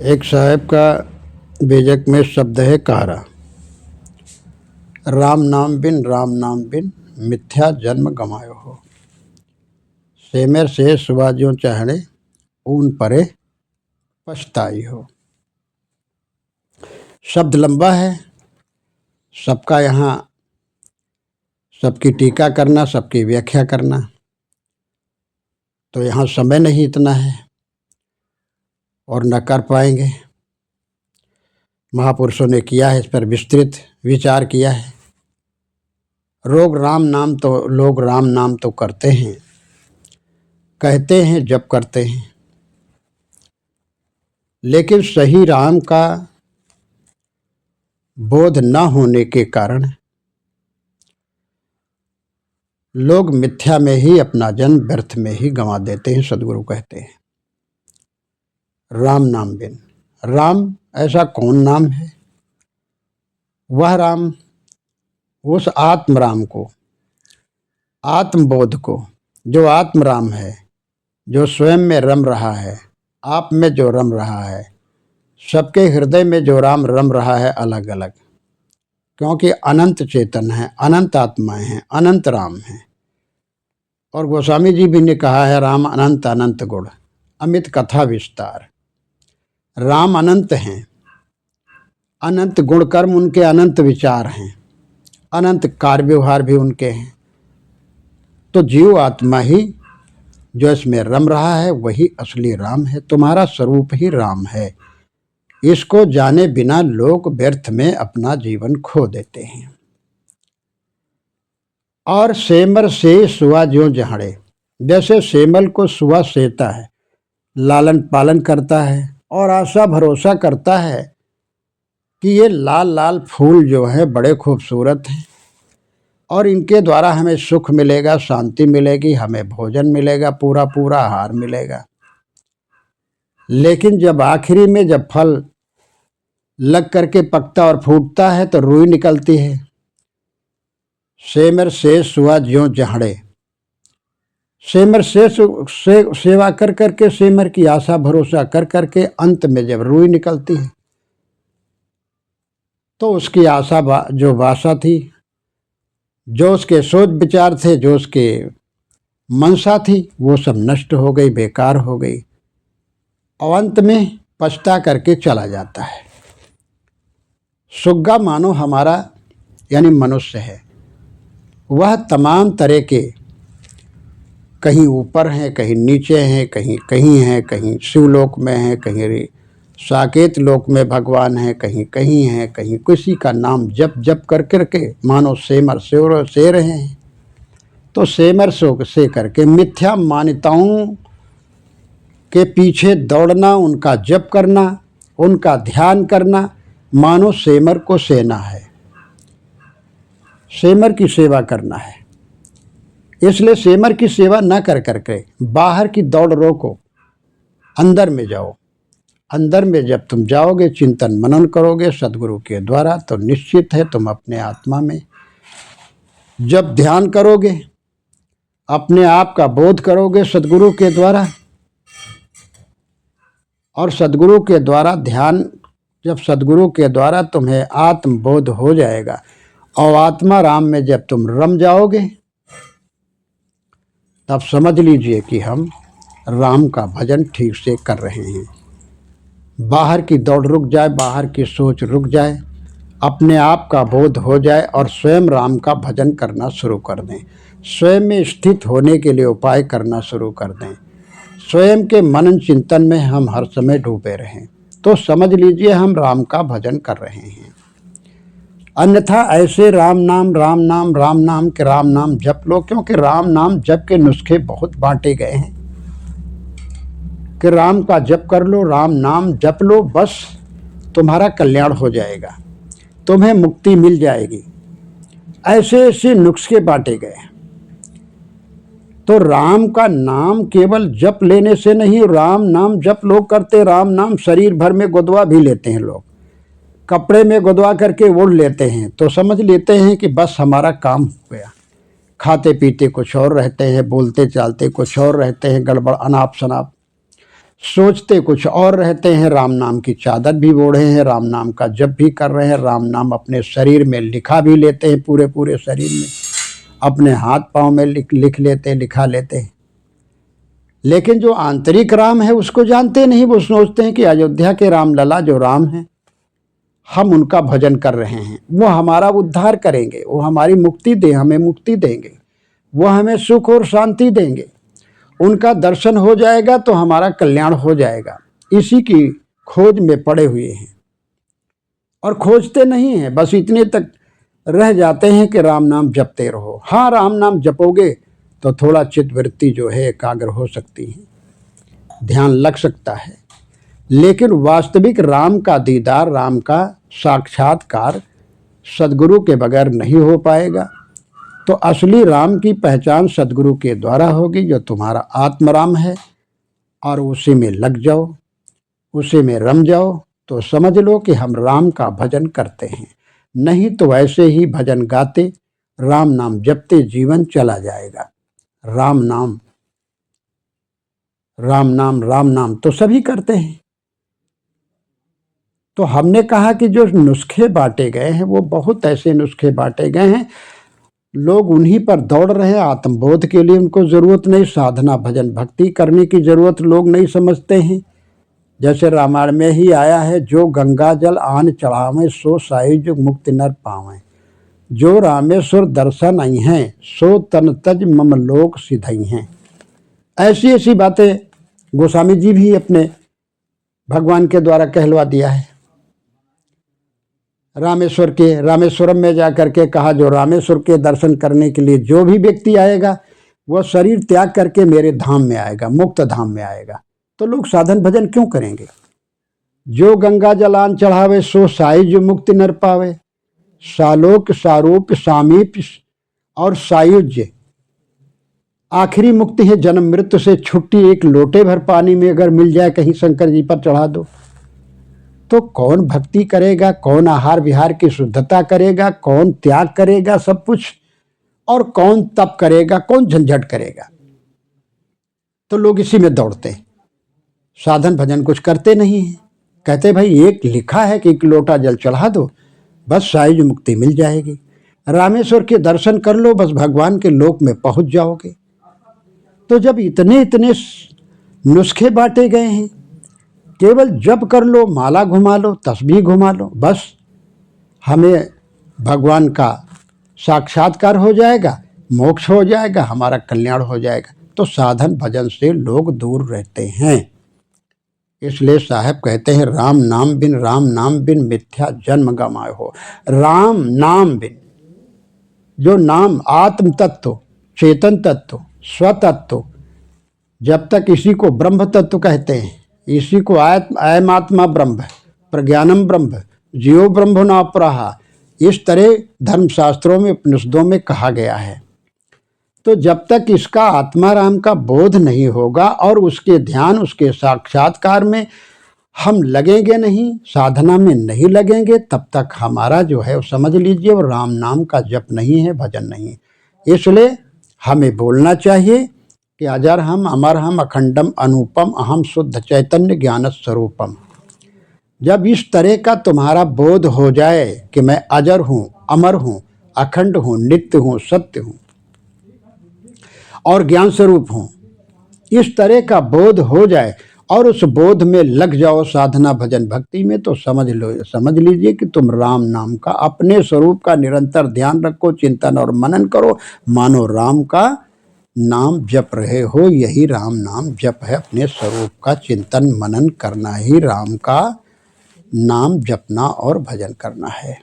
एक साहब का बेजक में शब्द है कारा। राम नाम बिन मिथ्या जन्म गमायो हो। सेमेर से सुबह ज्यों चाहने ऊन परे पछताई हो। शब्द लंबा है, सबका यहाँ सबकी टीका करना, सबकी व्याख्या करना तो यहाँ समय नहीं इतना है और न कर पाएंगे। महापुरुषों ने किया है, इस पर विस्तृत विचार किया है। लोग राम नाम तो करते हैं, कहते हैं, जप करते हैं, लेकिन सही राम का बोध न होने के कारण लोग मिथ्या में ही अपना जन्म व्यर्थ में ही गंवा देते हैं। सदगुरु कहते हैं राम नाम बिन। राम ऐसा कौन नाम है? वह राम उस आत्म राम को, आत्मबोध को, जो आत्म राम है, जो स्वयं में रम रहा है, आप में जो रम रहा है, सबके हृदय में जो राम रम रहा है अलग अलग, क्योंकि अनंत चेतन है, अनंत आत्माएं हैं, अनंत राम हैं। और गोस्वामी जी भी ने कहा है राम अनंत अनंत गुण अमित कथा विस्तार। राम अनंत हैं, अनंत गुण कर्म उनके, अनंत विचार हैं, अनंत कार्य व्यवहार भी उनके हैं। तो जीव आत्मा ही जो इसमें रम रहा है वही असली राम है। तुम्हारा स्वरूप ही राम है। इसको जाने बिना लोग व्यर्थ में अपना जीवन खो देते हैं। और सेमर से सुआ ज्यों जहाड़े, जैसे सेमल को सुआ सेता है, लालन पालन करता है और आशा भरोसा करता है कि ये लाल लाल फूल जो हैं बड़े खूबसूरत हैं और इनके द्वारा हमें सुख मिलेगा, शांति मिलेगी, हमें भोजन मिलेगा, पूरा पूरा आहार मिलेगा। लेकिन जब आखिरी में जब फल लग करके पकता और फूटता है तो रुई निकलती है। सेमर से सुआ ज्यों जहड़े, सेमर से सेवा कर करके, सेमर की आशा भरोसा कर करके अंत में जब रुई निकलती है तो उसकी आशा जो वासा थी, जो उसके सोच विचार थे, जो उसके मनसा थी, वो सब नष्ट हो गई, बेकार हो गई और अंत में पछता करके चला जाता है। सुग्गा मानो हमारा यानी मनुष्य है, वह तमाम तरह के कहीं ऊपर हैं, कहीं नीचे हैं, कहीं कहीं हैं, कहीं शिवलोक में हैं, कहीं साकेत लोक में भगवान हैं, कहीं कहीं हैं, कहीं किसी का नाम जप जप कर करके मानो सेमर से रहे हैं। तो सेमर से करके मिथ्या मान्यताओं के पीछे दौड़ना, उनका जप करना, उनका ध्यान करना, मानो सेमर को सेना है, सेमर की सेवा करना है। इसलिए सेमर की सेवा न कर करके बाहर की दौड़ रोको, अंदर में जाओ। अंदर में जब तुम जाओगे, चिंतन मनन करोगे सदगुरु के द्वारा, तो निश्चित है तुम अपने आत्मा में जब ध्यान करोगे, अपने आप का बोध करोगे सदगुरु के द्वारा, और सदगुरु के द्वारा ध्यान, जब सदगुरु के द्वारा तुम्हें आत्मबोध हो जाएगा और आत्मा राम में जब तुम रम जाओगे, तब समझ लीजिए कि हम राम का भजन ठीक से कर रहे हैं। बाहर की दौड़ रुक जाए, बाहर की सोच रुक जाए, अपने आप का बोध हो जाए और स्वयं राम का भजन करना शुरू कर दें। स्वयं में स्थित होने के लिए उपाय करना शुरू कर दें। स्वयं के मनन चिंतन में हम हर समय डूबे रहें, तो समझ लीजिए हम राम का भजन कर रहे हैं। अन्यथा ऐसे राम नाम के राम नाम जप लो, क्योंकि राम नाम जप के नुस्खे बहुत बांटे गए हैं कि राम का जप कर लो, राम नाम जप लो, बस तुम्हारा कल्याण हो जाएगा, तुम्हें मुक्ति मिल जाएगी। ऐसे ऐसे नुस्खे बांटे गए हैं। तो राम का नाम केवल जप लेने से नहीं, राम नाम जप लोग करते, राम नाम शरीर भर में गुदवा भी लेते हैं लोग, कपड़े में गुदवा करके ओढ़ लेते हैं, तो समझ लेते हैं कि बस हमारा काम हो गया। खाते पीते कुछ और रहते हैं, बोलते चालते कुछ और रहते हैं, गड़बड़ अनाप शनाप। सोचते कुछ और रहते हैं, राम नाम की चादर भी ओढ़े हैं, राम नाम का जप भी कर रहे हैं, राम नाम अपने शरीर में लिखा भी लेते हैं, पूरे पूरे शरीर में अपने हाथ पांव में लिख लेते हैं, लिखा लेते हैं। लेकिन जो आंतरिक राम है उसको जानते नहीं। वो सोचते हैं कि अयोध्या के राम लला जो राम हैं, हम उनका भजन कर रहे हैं, वो हमारा उद्धार करेंगे, वो हमारी मुक्ति हमें मुक्ति देंगे, वो हमें सुख और शांति देंगे, उनका दर्शन हो जाएगा तो हमारा कल्याण हो जाएगा। इसी की खोज में पड़े हुए हैं और खोजते नहीं हैं, बस इतने तक रह जाते हैं कि राम नाम जपते रहो। हाँ, राम नाम जपोगे तो थोड़ा चित्तवृत्ति जो है एकाग्र हो सकती है, ध्यान लग सकता है, लेकिन वास्तविक राम का दीदार, राम का साक्षात्कार सद्गुरु के बगैर नहीं हो पाएगा। तो असली राम की पहचान सद्गुरु के द्वारा होगी, जो तुम्हारा आत्मराम है, और उसी में लग जाओ, उसी में रम जाओ, तो समझ लो कि हम राम का भजन करते हैं। नहीं तो ऐसे ही भजन गाते, राम नाम जपते जीवन चला जाएगा। राम नाम राम नाम राम नाम तो सभी करते हैं। तो हमने कहा कि जो नुस्खे बांटे गए हैं, वो बहुत ऐसे नुस्खे बांटे गए हैं, लोग उन्हीं पर दौड़ रहे हैं। आत्मबोध के लिए उनको ज़रूरत नहीं, साधना भजन भक्ति करने की ज़रूरत लोग नहीं समझते हैं। जैसे रामायण में ही आया है, जो गंगा जल आन चढ़ावें सो सायुज मुक्ति नर पावें, जो रामेश्वर दर्शन आई हैं सो तन तज मम लोक सिधई हैं। ऐसी ऐसी बातें गोस्वामी जी भी अपने भगवान के द्वारा कहलवा दिया है। रामेश्वरम में जाकर के कहा, जो रामेश्वर के दर्शन करने के लिए जो भी व्यक्ति आएगा वह शरीर त्याग करके मेरे धाम में आएगा, मुक्त धाम में आएगा। तो लोग साधन भजन क्यों करेंगे? जो गंगा जलान चढ़ावे सो सायुज मुक्ति नर पावे, सालोक सारूप सामीप और सायुज्य आखिरी मुक्ति है। जन्म मृत्यु से छुट्टी एक लोटे भर पानी में अगर मिल जाए कहीं शंकर जी पर चढ़ा दो, तो कौन भक्ति करेगा, कौन आहार विहार की शुद्धता करेगा, कौन त्याग करेगा सब कुछ, और कौन तप करेगा, कौन झंझट करेगा? तो लोग इसी में दौड़ते हैं, साधन भजन कुछ करते नहीं हैं। कहते भाई एक लिखा है कि एक लोटा जल चढ़ा दो, बस सायुज मुक्ति मिल जाएगी, रामेश्वर के दर्शन कर लो, बस भगवान के लोक में पहुंच जाओगे। तो जब इतने इतने नुस्खे बांटे गए हैं, केवल जप कर लो, माला घुमा लो, तस्बीह घुमा लो, बस हमें भगवान का साक्षात्कार हो जाएगा, मोक्ष हो जाएगा, हमारा कल्याण हो जाएगा। तो साधन भजन से लोग दूर रहते हैं। इसलिए साहब कहते हैं, राम नाम बिन मिथ्या जन्म गमाए हो। राम नाम बिन, जो नाम आत्म तत्व, चेतन तत्व, स्वतत्व, जब तक इसी को ब्रह्म तत्व कहते हैं, इसी को अयम आत्मा ब्रह्म, प्रज्ञानम ब्रह्म, जीव ब्रह्म नापराहा, इस तरह धर्मशास्त्रों में, उपनिषदों में कहा गया है। तो जब तक इसका आत्मा राम का बोध नहीं होगा और उसके ध्यान, उसके साक्षात्कार में हम लगेंगे नहीं, साधना में नहीं लगेंगे, तब तक हमारा जो है समझ लीजिए वो राम नाम का जप नहीं है, भजन नहीं है। इसलिए हमें बोलना चाहिए कि अजर हम, अमर हम, अखंडम अनुपम, अहम शुद्ध चैतन्य ज्ञान स्वरूपम। जब इस तरह का तुम्हारा बोध हो जाए कि मैं अजर हूँ, अमर हूँ, अखंड हूँ, नित्य हूँ, सत्य हूँ और ज्ञान स्वरूप हूँ, इस तरह का बोध हो जाए और उस बोध में लग जाओ साधना भजन भक्ति में, तो समझ लीजिए कि तुम राम नाम का अपने स्वरूप का निरंतर ध्यान रखो, चिंतन और मनन करो, मानो राम का नाम जप रहे हो। यही राम नाम जप है, अपने स्वरूप का चिंतन मनन करना ही राम का नाम जपना और भजन करना है।